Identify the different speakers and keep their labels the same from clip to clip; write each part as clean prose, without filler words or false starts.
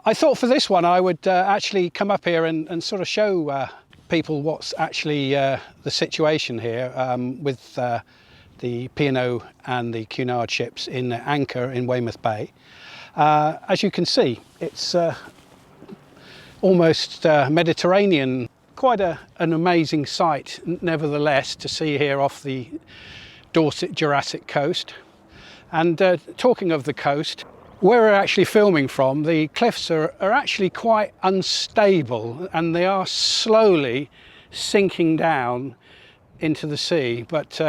Speaker 1: I thought for this one I would actually come up here and sort of show people what's actually the situation here with the P&O and the Cunard ships in anchor in Weymouth Bay. As you can see, it's almost Mediterranean. Quite an amazing sight, nevertheless, to see here off the Dorset Jurassic Coast. And talking of the coast, where we're actually filming from, the cliffs are actually quite unstable and they are slowly sinking down into the sea, but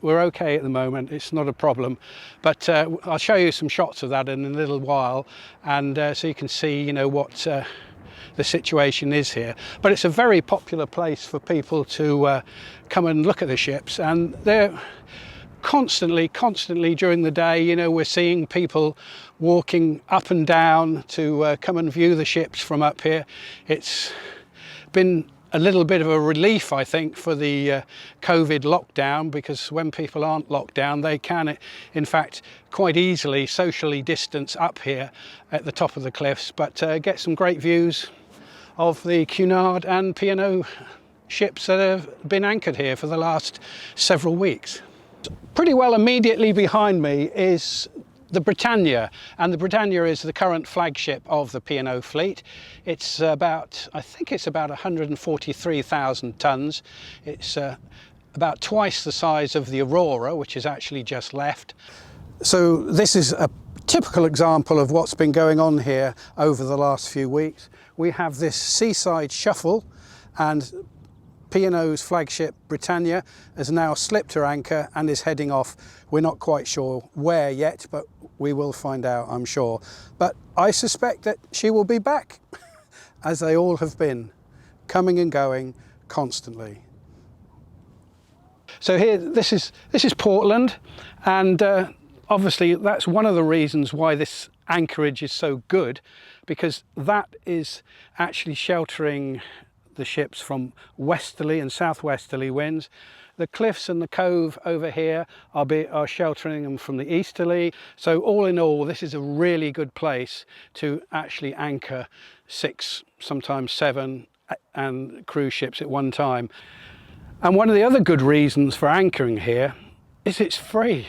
Speaker 1: we're okay at the moment, it's not a problem. But I'll show you some shots of that in a little while, and so you can see, you know, what the situation is here. But it's a very popular place for people to come and look at the ships, and they're constantly during the day, you know, we're seeing people walking up and down to come and view the ships from up here. It's been a little bit of a relief, I think, for the Covid lockdown, because when people aren't locked down, they can, in fact, quite easily socially distance up here at the top of the cliffs, but get some great views of the Cunard and P&O ships that have been anchored here for the last several weeks. Pretty well immediately behind me is the Britannia, and the Britannia is the current flagship of the P&O fleet. It's about, I think it's about 143,000 tonnes. It's about twice the size of the Aurora, which is actually just left. So this is a typical example of what's been going on here over the last few weeks. We have this Seaside Shuffle, and P&O's flagship Britannia has now slipped her anchor and is heading off. We're not quite sure where yet, but we will find out, I'm sure. But I suspect that she will be back, as they all have been, coming and going constantly. So here, this is Portland, and obviously that's one of the reasons why this anchorage is so good, because that is actually sheltering the ships from westerly and southwesterly winds. The cliffs and the cove over here are sheltering them from the easterly. So all in all, this is a really good place to actually anchor 6, sometimes 7 and cruise ships at one time. And one of the other good reasons for anchoring here is it's free.